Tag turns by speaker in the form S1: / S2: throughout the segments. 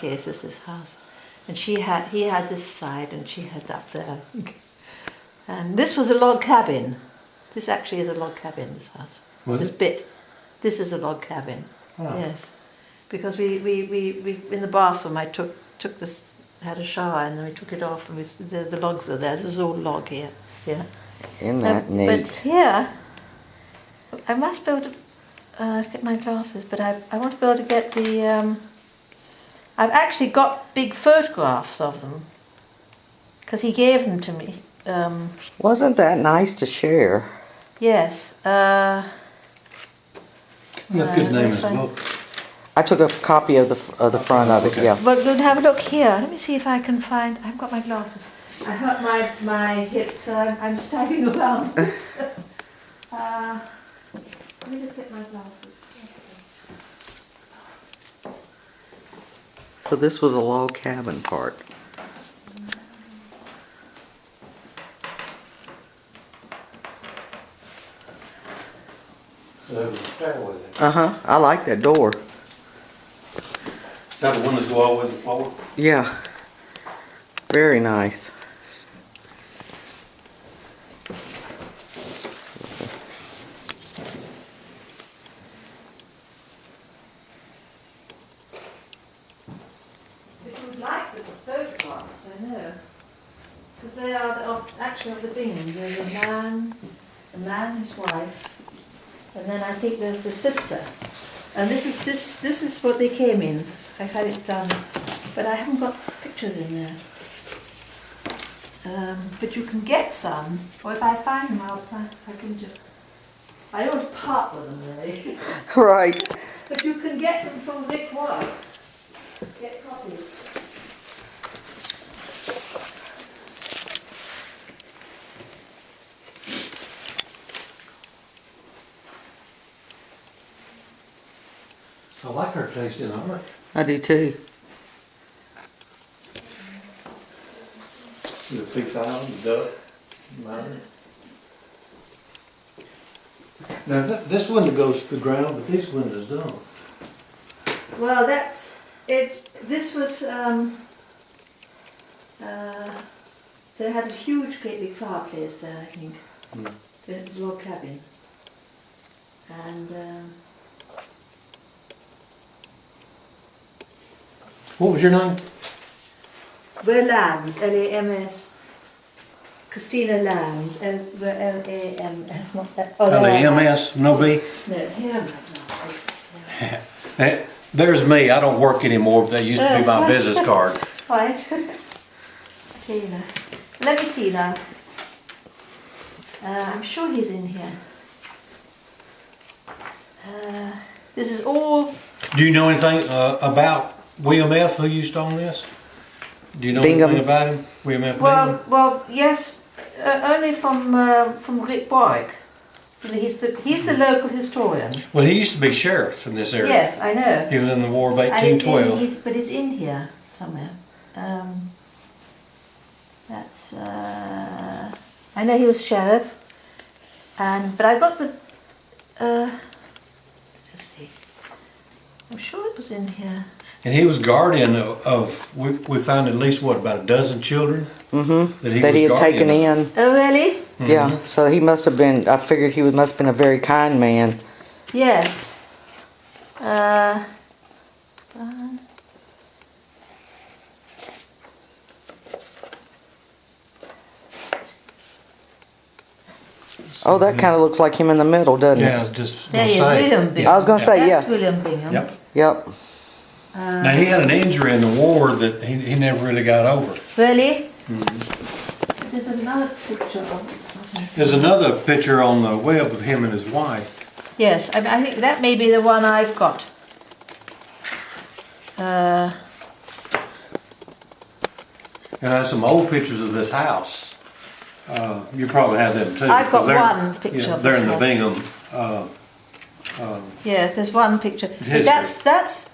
S1: Is this house, and he had this side and she had that there. And this was a log cabin. This actually is a log cabin, this house. This is a log cabin. Oh. Yes, because we in the bathroom I took this, had a shower, and then we took it off, and the logs are there. This is all log here. Yeah.
S2: Isn't that neat?
S1: But here, I must be able to get my glasses, but I want to be able to get the. I've actually got big photographs of them because he gave them to me.
S2: Wasn't that nice to share?
S1: Yes.
S3: You have good name as well.
S2: I took a copy of the front of it. Okay. Yeah.
S1: But we'll have a look here. Let me see if I can find. I've got my glasses. I hurt my hip, so I'm staggering around. Let me just get my glasses.
S2: So this was a log cabin part.
S3: So there was a stairway there.
S2: Uh-huh. I like that door.
S3: Is that the one that go all the way to the floor?
S2: Yeah. Very nice.
S1: Photographs, I know, because they are actually of the Bingham. There's a man, his wife, and then I think there's the sister. And this is what they came in. I've had it done, but I haven't got pictures in there. But you can get some, or if I find them, I can just. I don't want to part with them really.
S2: Right.
S1: But you can get them from Vic White. Get copies.
S3: I like her taste in art.
S2: I do too.
S3: The pig fowl, the duck, mine. Now this window goes to the ground, but these windows don't.
S1: Well, that's it. This was. They had a huge, great big fireplace there, I think. Mm. It was a log cabin, and.
S3: What was your name?
S1: We're Lambs, L-A-M-S. Christina Lambs, L-A-M-S, not
S3: L-A-M-S, no B?
S1: No, here are my glasses.
S3: There's me, I don't work anymore, but that used to be my business card.
S1: Right. See now. Let me see now. I'm sure he's in here. This is all...
S3: Do you know anything about William F., who used to own this? Do you know
S2: Bingham.
S3: anything about him? William F.
S1: Bingham? Well, yes, only from Rick Boyk. He's the local historian.
S3: Well, he used to be sheriff in this area.
S1: Yes, I know.
S3: He was in the War of 1812.
S1: But it's in here somewhere. That's. I know he was sheriff, but I got the. Let's see. I'm sure it was in here.
S3: And he was guardian of we found at least, what, about a dozen children?
S2: Mm-hmm. That he had taken in.
S1: Oh, really?
S2: Mm-hmm. Yeah, so he must have been, I figured he must have been a very kind man.
S1: Yes.
S2: Oh, that kind of looks like him in the middle, doesn't it?
S3: Yeah, I was just
S1: going to say. William Bingham.
S2: I was going to say, yeah.
S1: That's William Bingham.
S3: Yep.
S2: Yep.
S3: Now, he had an injury in the war that he never really got over.
S1: Really? Mm-hmm. There's another picture of...
S3: There's another picture on the web of him and his wife.
S1: Yes, I think that may be the one I've got.
S3: And there's some old pictures of this house. You probably have them too.
S1: I've got one picture of
S3: they're
S1: this
S3: in the
S1: house.
S3: Bingham.
S1: Yes, there's one picture. That's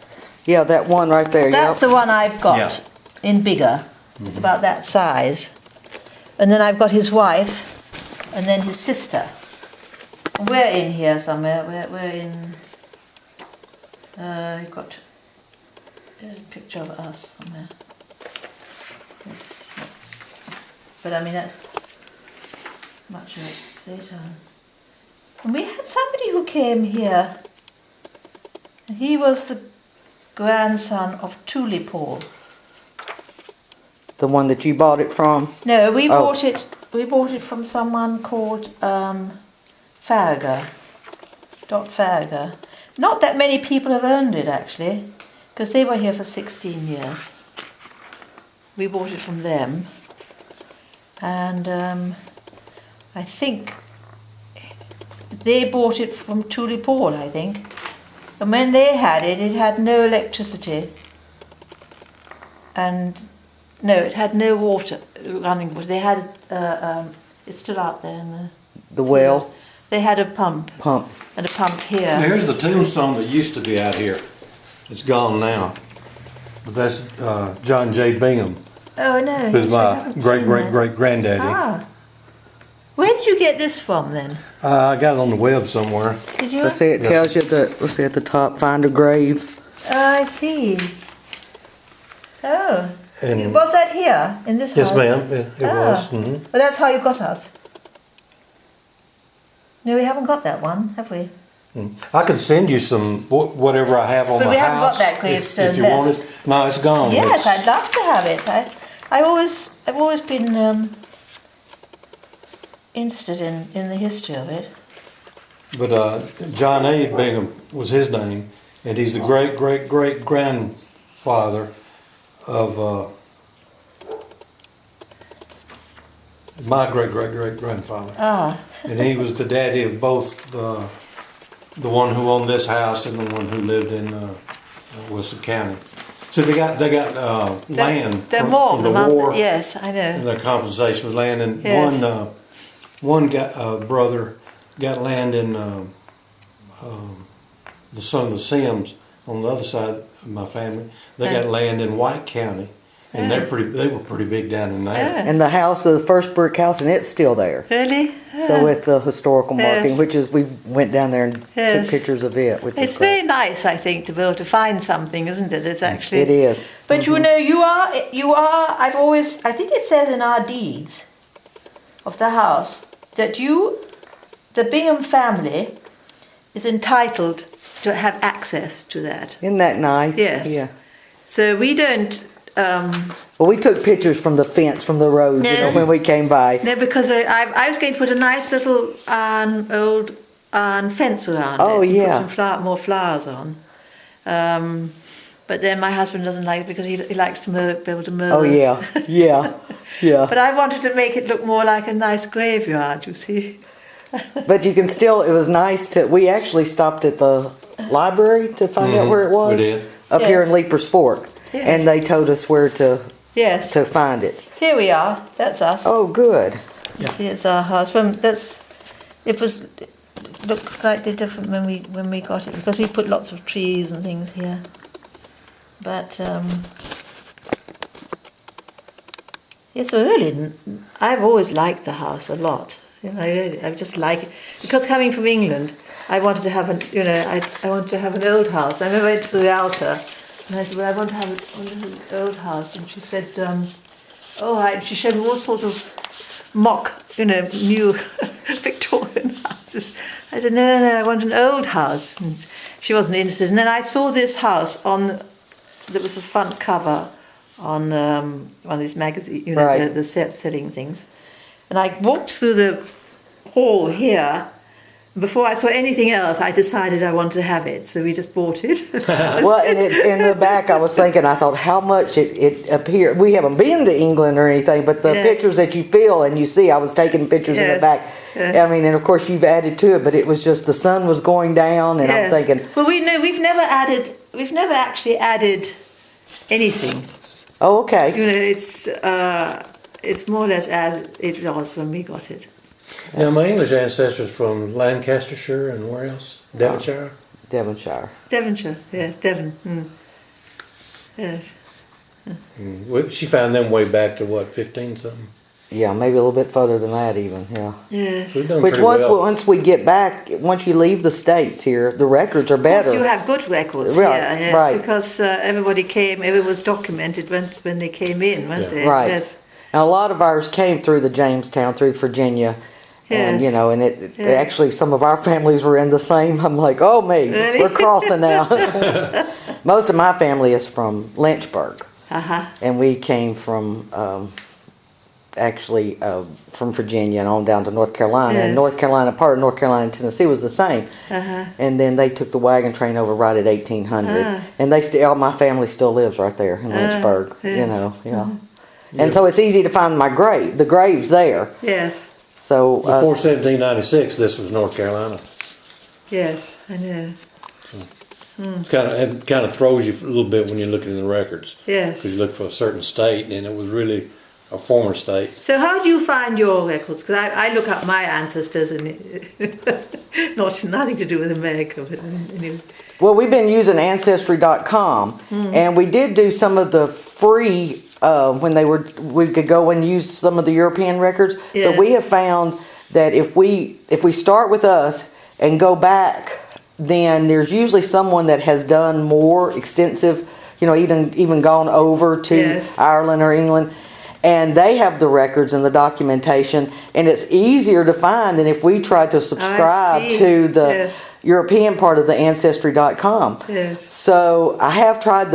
S2: yeah, that one right there.
S1: That's the one I've got in bigger. Mm-hmm. It's about that size. And then I've got his wife, and then his sister. And we're in here somewhere. We're in. You've got There's a picture of us on there. But I mean, that's much of it later. And we had somebody who came here. And he was the grandson of Tulipole.
S2: The one that you bought it from?
S1: No, we bought it. We bought it from someone called Farragut. Dot Farragut. Not that many people have owned it actually, because they were here for 16 years. We bought it from them, and I think they bought it from Tulipole, I think. And when they had it, it had no electricity, and no, it had no water, running water. They had it's still out there in
S2: the well.
S1: They had a pump. And a pump here.
S3: Here's the tombstone that used to be out here. It's gone now. But that's John J. Bingham,
S1: Oh no.
S3: who's my great-great-great-granddaddy.
S1: Ah. Where did you get this from then?
S3: I got it on the web somewhere.
S1: Did you?
S2: Let's see, it tells you let's see at the top, find a grave.
S1: Oh, I see. Oh.
S3: And
S1: Was that here, in this house?
S3: yes, ma'am, it was. Mm-hmm.
S1: Well, that's how you got us. No, we haven't got that one, have we?
S3: I could send you some whatever I have on
S1: But
S3: my
S1: we
S3: house.
S1: haven't got that gravestone
S3: if you
S1: left.
S3: wanted. No, it's gone.
S1: Yes,
S3: It's-
S1: I'd love to have it. I've always been interested in the history of it.
S3: But John A. Bingham was his name, and he's the great-great-great-grandfather of my great-great-great-grandfather.
S1: Ah.
S3: And he was the daddy of both the one who owned this house and the one who lived in Wilson County. So they got land
S1: They're
S3: from
S1: more
S3: the
S1: than one.
S3: war.
S1: Yes, I know.
S3: And their compensation was land, and
S1: Yes.
S3: one brother got land in the son of the Sims on the other side of my family. They got land in White County, and they were pretty big down in there.
S2: And the house, the first brick house, and it's still there.
S1: Really?
S2: So with the historical marking,
S1: Yes.
S2: which is, we went down there and
S1: Yes.
S2: took pictures of it. Which
S1: It's
S2: is great.
S1: very nice, I think, to be able to find something, isn't it? It's actually.
S2: It is.
S1: But you know, you are. I think it says in our deeds of the house that the Bingham family, is entitled to have access to that.
S2: Isn't that nice?
S1: Yes.
S2: Yeah.
S1: So we don't.
S2: Well, we took pictures from the fence, from the roads, you know,
S1: No.
S2: when we came by.
S1: No, because I was going to put a nice little old fence around
S2: Oh,
S1: it. And
S2: yeah.
S1: put some more flowers on. But then my husband doesn't like it because he likes to be able to mow.
S2: Oh, yeah. Yeah. Yeah.
S1: But I wanted to make it look more like a nice graveyard, you see.
S2: But you can still, it was nice we actually stopped at the library to find out where it was.
S3: We did.
S2: Up here
S1: Yes.
S2: in Leaper's Fork.
S1: Yes.
S2: And they told us where to
S1: Yes.
S2: find it.
S1: Here we are. That's us.
S2: Oh, good.
S1: You see, it's our house. It looked slightly different when we got it because we put lots of trees and things here. But it's really. I've always liked the house a lot. You know, I just like it because coming from England, I wanted to have I wanted to have an old house. I remember I went to the altar. And I said, well, I want to have an old house. And she said, she showed me all sorts of mock, new Victorian houses. I said, no, I want an old house. And she wasn't interested. And then I saw this house there was a front cover on one of these magazines,
S2: Right.
S1: the selling things. And I walked through the hall here. Before I saw anything else, I decided I wanted to have it, so we just bought it.
S2: Well, and in the back, I was thinking, I thought how much it appeared. We haven't been to England or anything, but the
S1: Yes.
S2: pictures that you feel and you see, I was taking pictures in the
S1: Yes.
S2: back.
S1: Yeah.
S2: I mean, and of course you've added to it, but it was just the sun was going down, and I'm thinking,
S1: Well, we've never actually added anything.
S2: oh, okay.
S1: It's more or less as it was when we got it.
S3: Now, my English ancestors from Lancastershire and where else? Devonshire?
S2: Devonshire.
S1: Devonshire, yes, Devon. Yes.
S3: She found them way back to what, 15 something?
S2: Yeah, maybe a little bit further than that even, yeah.
S1: Yes.
S3: We've done
S2: Which
S3: pretty well.
S2: once we get back, once you leave the States here, the records are
S1: Of course,
S2: better.
S1: you have good records
S2: Right,
S1: here, yes,
S2: right.
S1: because everybody came, it was documented when they came in, weren't
S3: Yeah.
S1: they?
S2: Right.
S1: Yes.
S2: And a lot of ours came through the Jamestown, through Virginia. And,
S1: Yes.
S2: and it
S1: Yes.
S2: actually, some of our families were in the same. I'm like, oh, me,
S1: Really?
S2: we're crossing now. Most of my family is from Lynchburg.
S1: Uh-huh.
S2: And we came from, from Virginia and on down to North Carolina. And
S1: Yes.
S2: North Carolina, part of North Carolina and Tennessee was the same.
S1: Uh-huh.
S2: And then they took the wagon train over right at 1800.
S1: Ah.
S2: And they still, my family still lives right there in Lynchburg,
S1: yes.
S2: yeah. And so it's easy to find the graves there.
S1: Yes.
S2: So
S3: Before 1796, this was North Carolina.
S1: Yes, I know.
S3: It kind of throws you a little bit when you're looking in the records.
S1: Yes.
S3: Because you look for a certain state, and it was really a former state.
S1: So how do you find your records? Because I look up my ancestors and nothing to do with America, but anyway.
S2: well, we've been using Ancestry.com, and we did do some of the free when we could go and use some of the European records.
S1: Yes.
S2: But we have found that if we start with us and go back, then there's usually someone that has done more extensive, even gone over to
S1: Yes.
S2: Ireland or England, and they have the records and the documentation, and it's easier to find than if we tried to subscribe
S1: see.
S2: to the
S1: Yes.
S2: European part of the Ancestry.com.
S1: Yes.
S2: So I have tried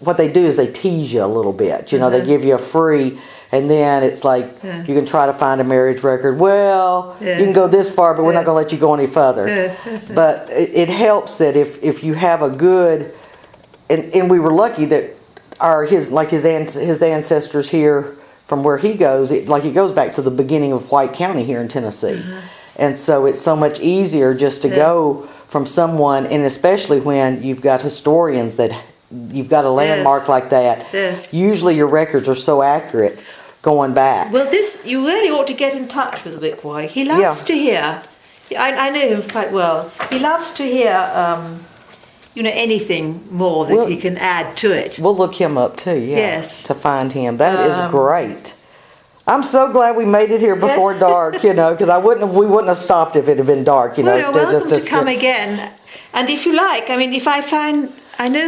S2: what they do is they tease you a little bit. They
S1: Uh-huh.
S2: give you a free, and then it's like,
S1: Yeah.
S2: you can try to find a marriage record. Well,
S1: Yeah.
S2: you can go this far, but we're not
S1: Yeah.
S2: going to let you go any further.
S1: Yeah.
S2: But it helps that if you have a good, and we were lucky that his ancestors here from where he goes, it goes back to the beginning of White County here in Tennessee. And so it's so much easier just to go from someone, and especially when you've got historians that you've got a landmark like that.
S1: Yes.
S2: Usually your records are so accurate going back.
S1: Well, you really ought to get in touch with Rick White. He loves to hear. I know him quite well. He loves to hear, anything more that he can add to it.
S2: We'll look him up too,
S1: Yes.
S2: to find him. That is great. I'm so glad we made it here before dark, because we wouldn't have stopped if it had been dark,
S1: Well, you're welcome
S2: just
S1: to come again. And if you like, if I know